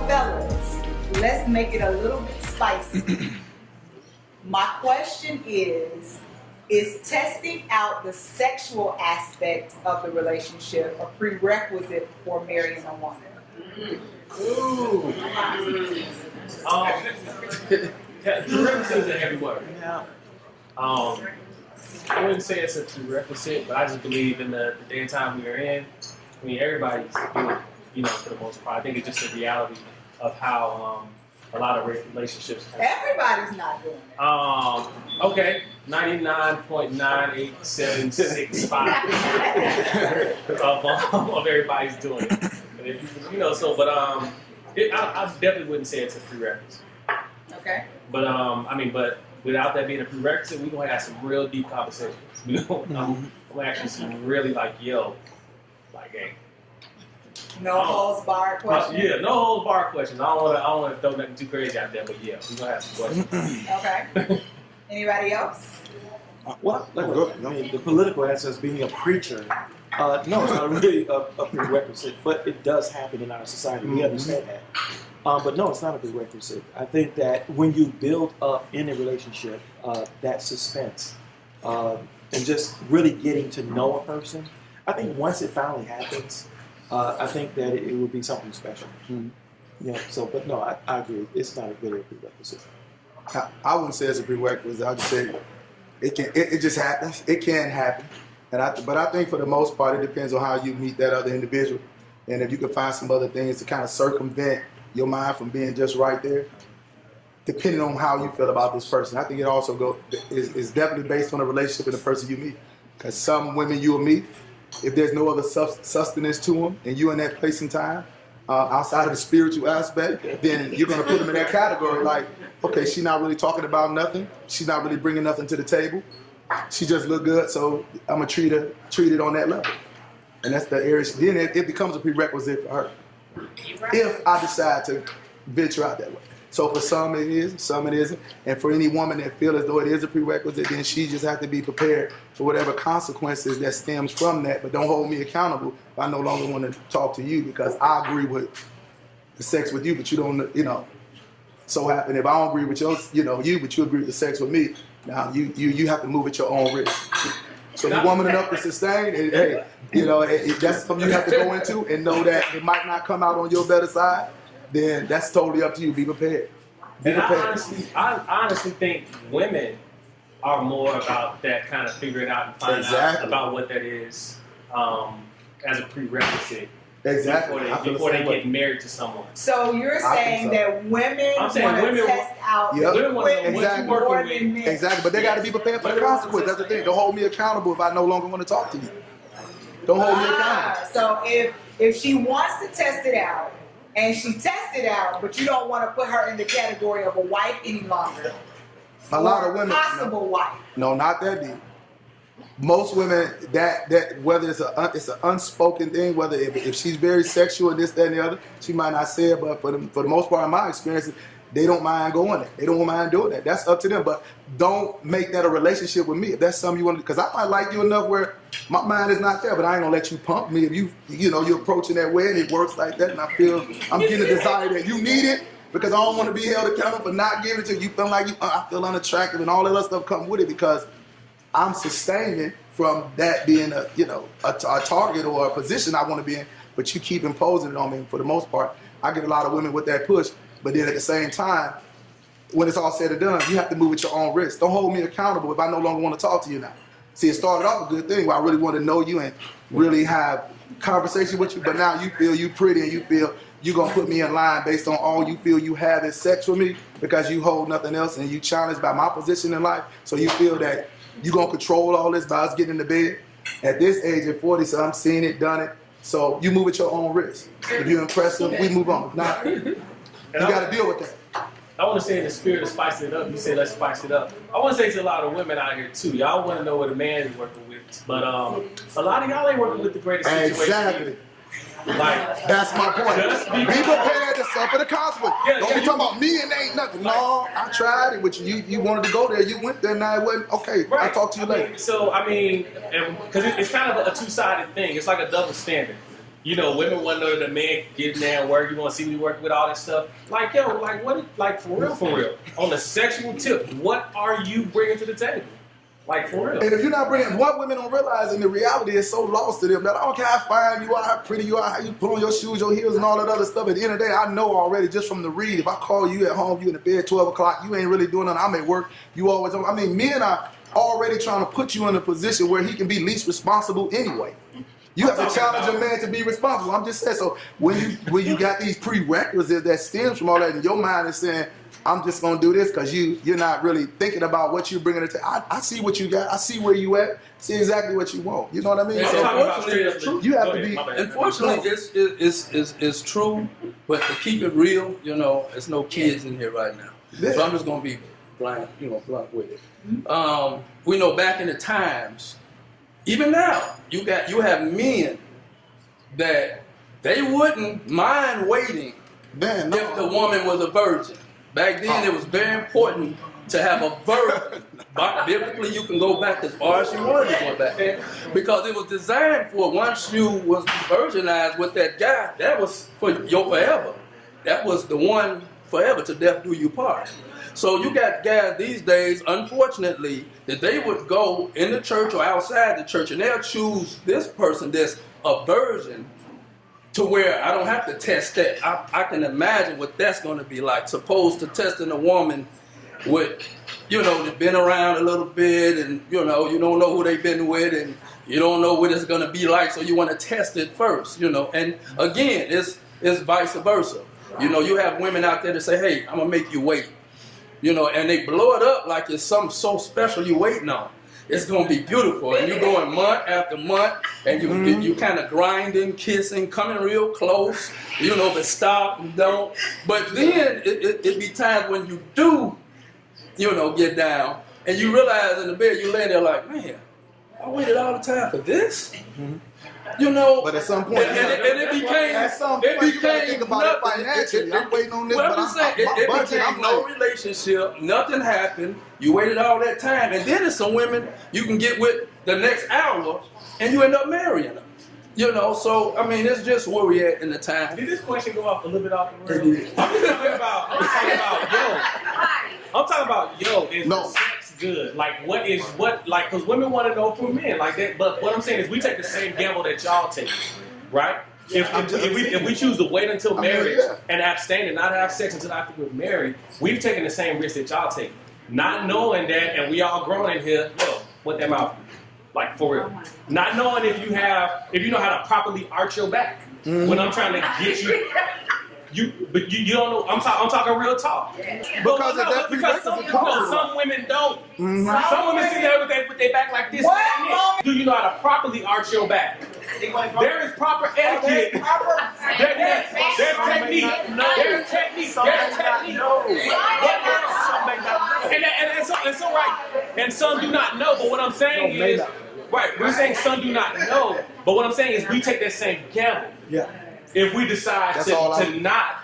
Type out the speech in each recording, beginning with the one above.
fellas, let's make it a little bit spicy. My question is testing out the sexual aspect of the relationship a prerequisite for marrying a woman? Ooh. Prerequisite is a heavy word. Yeah. I wouldn't say it's a prerequisite, but I just believe in the day and time we are in. I mean, everybody's doing it, for the most part. I think it's just a reality of how a lot of relationships. Everybody's not doing it. Okay, 99.98765% of everybody's doing it. And if I definitely wouldn't say it's a prerequisite. Okay. But but without that being a prerequisite, we're gonna have some real deep conversations. I'm gonna actually some really hey. No holds barred questions. Yeah, no holds barred questions. I don't wanna throw nothing too crazy out there, but yeah, we're gonna have some questions. Okay. Anybody else? The political answer is being a preacher. No, it's not really a prerequisite, but it does happen in our society. We understand that. But no, it's not a prerequisite. I think that when you build up in a relationship that suspense and just really getting to know a person, I think once it finally happens, I think that it would be something special. But no, I agree. It's not really a prerequisite. I wouldn't say it's a prerequisite. I'd just say it just happens. It can happen. But I think for the most part, it depends on how you meet that other individual. And if you can find some other things to kind of circumvent your mind from being just right there, depending on how you feel about this person. I think it also is definitely based on the relationship and the person you meet. Because some women you will meet, if there's no other sustenance to them, and you're in that place and time, outside of the spiritual aspect, then you're going to put them in that category like, okay, she's not really talking about nothing. She's not really bringing nothing to the table. She just look good, so I'm going to treat it on that level. And that's the area. Then it becomes a prerequisite for her. If I decide to venture out that way. So for some it is, some it isn't. And for any woman that feels as though it is a prerequisite, then she just has to be prepared for whatever consequences that stems from that. But don't hold me accountable if I no longer want to talk to you because I agree with the sex with you, but you don't, so happen if I don't agree with you, but you agree with the sex with me. Now you have to move at your own risk. So if you're woman enough to sustain, and hey, that's something you have to go into and know that it might not come out on your better side, then that's totally up to you. Be prepared. I honestly think women are more about that kind of figuring out and finding out about what that is as a prerequisite. Exactly. Before they get married to someone. So you're saying that women want to test out women what you working with. Exactly, but they got to be prepared for the consequence. That's the thing. Don't hold me accountable if I no longer want to talk to you. Don't hold me accountable. So if she wants to test it out, and she tests it out, but you don't want to put her in the category of a wife any longer. A lot of women. Possible wife. No, not that deep. Most women, that whether it's an unspoken thing, whether if she's very sexual and this, that, and the other, she might not say it, but for the most part, in my experience, they don't mind going there. They don't mind doing that. That's up to them. But don't make that a relationship with me. If that's something you want to, because I might like you enough where my mind is not there, but I ain't gonna let you pump me. If you're approaching that way and it works like that, and I feel I'm getting a desire that you need it, because I don't want to be held accountable for not giving it to you. You feel like I feel unattractive and all that other stuff come with it because I'm sustaining from that being a target or a position I want to be in, but you keep imposing it on me. And for the most part, I get a lot of women with that push, but then at the same time, when it's all said and done, you have to move at your own risk. Don't hold me accountable if I no longer want to talk to you now. See, it started off a good thing where I really want to know you and really have conversation with you, but now you feel you pretty and you feel you're going to put me in line based on all you feel you have is sex with me because you hold nothing else and you challenged by my position in life, so you feel that you're going to control all this by us getting into bed. At this age, at 40, so I'm seeing it, done it. So you move at your own risk. If you're impressive, we move on. If not, you got to deal with that. I want to say in the spirit of spicing it up, you say let's spice it up. I want to say to a lot of women out here too. Y'all want to know what a man is working with. But a lot of y'all ain't working with the greatest situation. Exactly. Like, that's my point. Be prepared to suffer the consequence. Don't be talking about me and ain't nothing. No, I tried it with you. You wanted to go there. You went there. Now it wasn't. Okay, I'll talk to you later. So, because it's kind of a two-sided thing. It's like a double standard. you know, women want to know that the man getting there and work. You want to see me working with all this stuff. Like, yo, like what? Like for real. On the sexual tip, what are you bringing to the table? Like for real. And if you're not bringing, what women don't realize, and the reality is so lost to them that I don't care how fine you are, how pretty you are, how you put on your shoes, your heels, and all that other stuff. At the end of the day, I know already just from the read. If I call you at home, you in the bed 12 o'clock, you ain't really doing nothing. I'm at work. You always. I mean, men are already trying to put you in a position where he can be least responsible anyway. You have to challenge a man to be responsible. I'm just saying. So when you got these prerequisites that stems from all that, and your mind is saying, I'm just gonna do this because you're not really thinking about what you're bringing to. I see what you got. I see where you at. See exactly what you want. You know what I mean? I'm So talking about straight up truth. you have Go to ahead, be. my bad. Unfortunately, it's true, but to keep it real, you know, there's no kids in here right now, so I'm just gonna be blunt with it. We know back in the times, even now, you have men that they wouldn't mind waiting Man, if the woman was a virgin. Back then, it was very important to have a virgin. But biblically, you can go back as far as you wanted to go back, because it was designed for once you was virginized with that guy, that was for your forever. That was the one forever, to death do you part. So you got guys these days, unfortunately, that they would go in the church or outside the church, and they'll choose this person that's a virgin, to where I don't have to test that. I can imagine what that's going to be like, supposed to testing a woman with, you know, they've been around a little bit, and, you know, you don't know who they've been with, and you don't know what it's going to be like, so you want to test it first, you know. And again, it's vice versa. You know, you have women out there that say, hey, I'm going to make you wait. You know, and they blow it up like it's something so special you're waiting on. It's going to be beautiful. And you're going month after month, and you kind of grinding, kissing, coming real close, you know, but stop and don't. But then it be times when you do, you know, get down, and you realize in the bed, you lay there like, man, I waited all the time for this? You know, but at some point, and it became, at some point, you gotta think about it financially. I'm waiting on this, well, but I'm just saying, my it budget, became I'm no like, relationship, nothing happened, you waited all that time, and then there's some women you can get with the next hour, and you end up marrying them. You know, so, I mean, it's just where we at in the time. Did this question go off a little bit off the rails? I'm talking about, yo, is the sex good? Like, like, because women want to know from men, like that. But what I'm saying is, we take the same gamble that y'all take, right? If we choose to wait until marriage and abstain and not have sex until after we're married, we've taken the same risk that y'all take. Not knowing that, and we all grown in here, yo, what that mouth? Like, for real. Not knowing if you know how to properly arch your back. When I'm trying to get but you don't know. I'm talking real talk. Because some women don't. Some women sit there with their back like this. Do you know how to properly arch your back? There is proper etiquette. There's technique. There's technique. And so right. And some do not know. But what I'm saying is, right, we're saying some do not know. But what I'm saying is, we take that same gamble. yeah. If we decide to not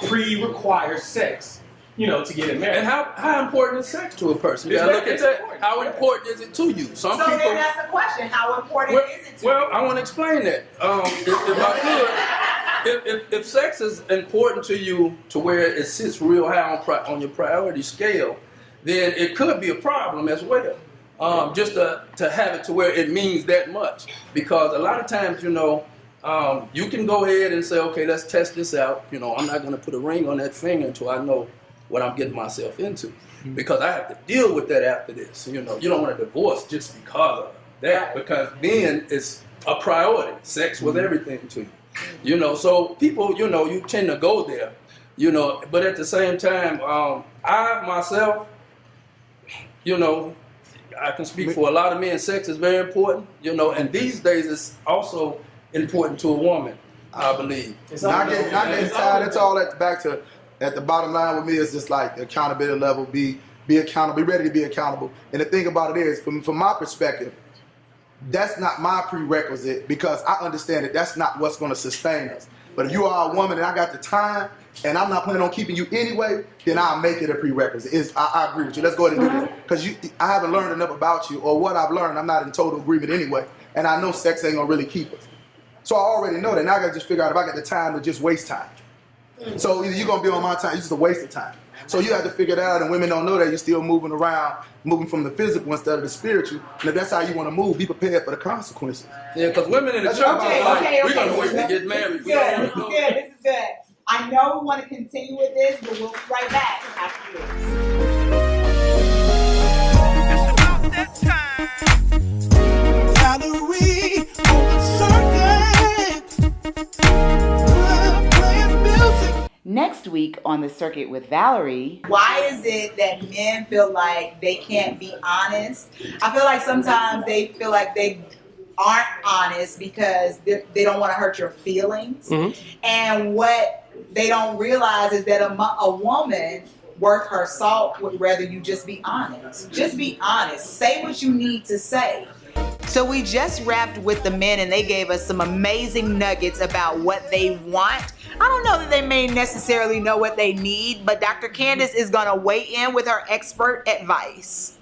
pre-require sex, you know, to get it married. And how important is sex to a person? You gotta look at that. How important is it to you? Some people. Then that's the question. How important is it to you? Well, I want to explain that. If I could, if sex is important to you to where it sits real high on your priority scale, then it could be a problem as well. Just to have it to where it means that much, because a lot of times, you know, you can go ahead and say, okay, let's test this out. You know, I'm not going to put a ring on that finger until I know what I'm getting myself into, because I have to deal with that after this. You know, you don't want a divorce just because of that, because then it's a priority. Sex was everything to you. You know, so people, you know, you tend to go there. You know, but at the same time, I myself, you know, I can speak for a lot of men. Sex is very important. You know, and these days it's also important to a woman, I believe. Not getting tired. It's all back to at the bottom line with me is just like the accountability level. Be accountable. Be ready to be accountable. And the thing about it is, from my perspective, that's not my prerequisite, because I understand that that's not what's going to sustain us. But if you are a woman and I got the time and I'm not planning on keeping you anyway, then I'll make it a prerequisite. I agree with you. Let's go ahead and do this, because I haven't learned enough about you, or what I've learned, I'm not in total agreement anyway. And I know sex ain't gonna really keep us. So I already know that. Now I got to just figure out if I got the time to just waste time. So either you're going to be on my time, it's just a waste of time. So you have to figure that out, and women don't know that you're still moving around, moving from the physical instead of the spiritual. And if that's how you want to move, be prepared for the consequences. Yeah, because women in the That's church okay, are like, okay, we're going to okay. wait to get married. This is good. This is good. I know we want to continue with this, but we'll be right back after this. Valerie on the circuit, playing music. Next week on the circuit with Valerie, why is it that men feel like they can't be honest? I feel like sometimes they feel like they aren't honest because they don't want to hurt your feelings. And what they don't realize is that a woman worth her salt would rather you just be honest. Just be honest. Say what you need to say. So we just wrapped with the men and they gave us some amazing nuggets about what they want. I don't know that they may necessarily know what they need, but Dr. Candace is going to weigh in with her expert advice.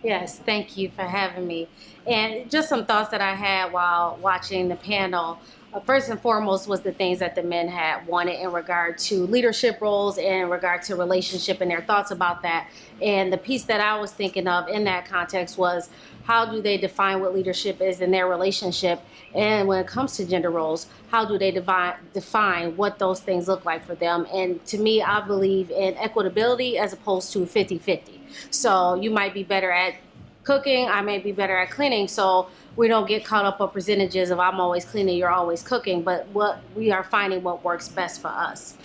Yes, thank you for having me. And just some thoughts that I had while watching the panel. First and foremost was the things that the men had wanted in regard to leadership roles and in regard to relationship and their thoughts about that. And the piece that I was thinking of in that context was, how do they define what leadership is in their relationship? And when it comes to gender roles, how do they define what those things look like for them? And to me, I believe in equitability as opposed to 50-50. So you might be better at cooking, I may be better at cleaning, so we don't get caught up on percentages of I'm always cleaning, you're always cooking, but what we are finding what works best for us.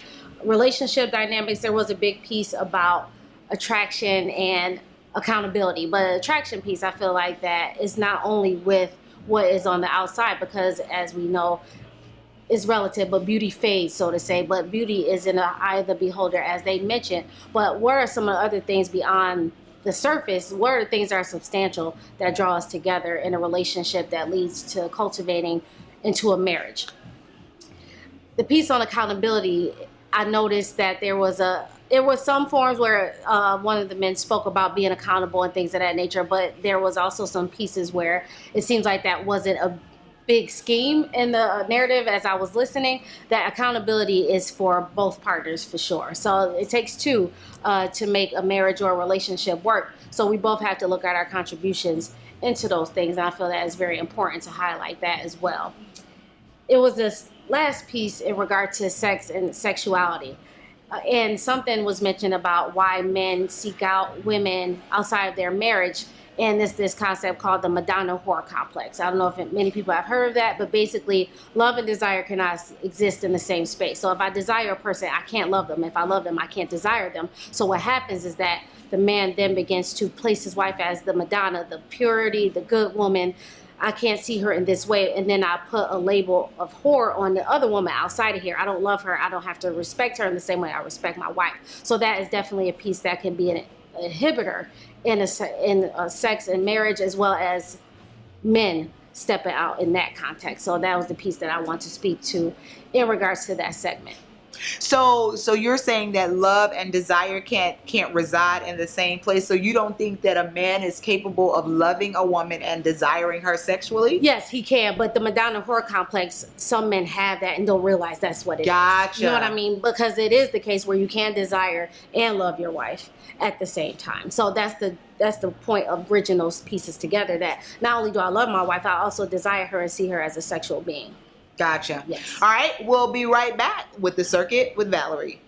Relationship dynamics, there was a big piece about attraction and accountability, but the attraction piece, I feel like that is not only with what is on the outside, because as we know, is relative, but beauty fades, so to say, but beauty is in the eye of the beholder, as they mentioned. But what are some of the other things beyond the surface? What are the things that are substantial that draw us together in a relationship that leads to cultivating into a marriage? The piece on accountability, I noticed that there was some forms where one of the men spoke about being accountable and things of that nature, but there was also some pieces where it seems like that wasn't a big scheme in the narrative as I was listening, that accountability is for both partners for sure. So it takes two to make a marriage or a relationship work. So we both have to look at our contributions into those things. And I feel that it's very important to highlight that as well. It was this last piece in regard to sex and sexuality. And something was mentioned about why men seek out women outside of their marriage. And this concept called the Madonna whore complex. I don't know if many people have heard of that, but basically love and desire cannot exist in the same space. So if I desire a person, I can't love them. If I love them, I can't desire them. So what happens is that the man then begins to place his wife as the Madonna, the purity, the good woman. I can't see her in this way. And then I put a label of whore on the other woman outside of here. I don't love her. I don't have to respect her in the same way I respect my wife. So that is definitely a piece that can be an inhibitor in sex and marriage, as well as men stepping out in that context. So that was the piece that I want to speak to in regards to that segment. So you're saying that love and desire can't reside in the same place. So you don't think that a man is capable of loving a woman and desiring her sexually? Yes, he can, but the Madonna whore complex, some men have that and don't realize that's what it is. Gotcha. You know what I mean? Because it is the case where you can desire and love your wife at the same time. So that's the point of bridging those pieces together, that not only do I love my wife, I also desire her and see her as a sexual being. Gotcha. Yes. All right, we'll be right back with The Circuit with Valerie.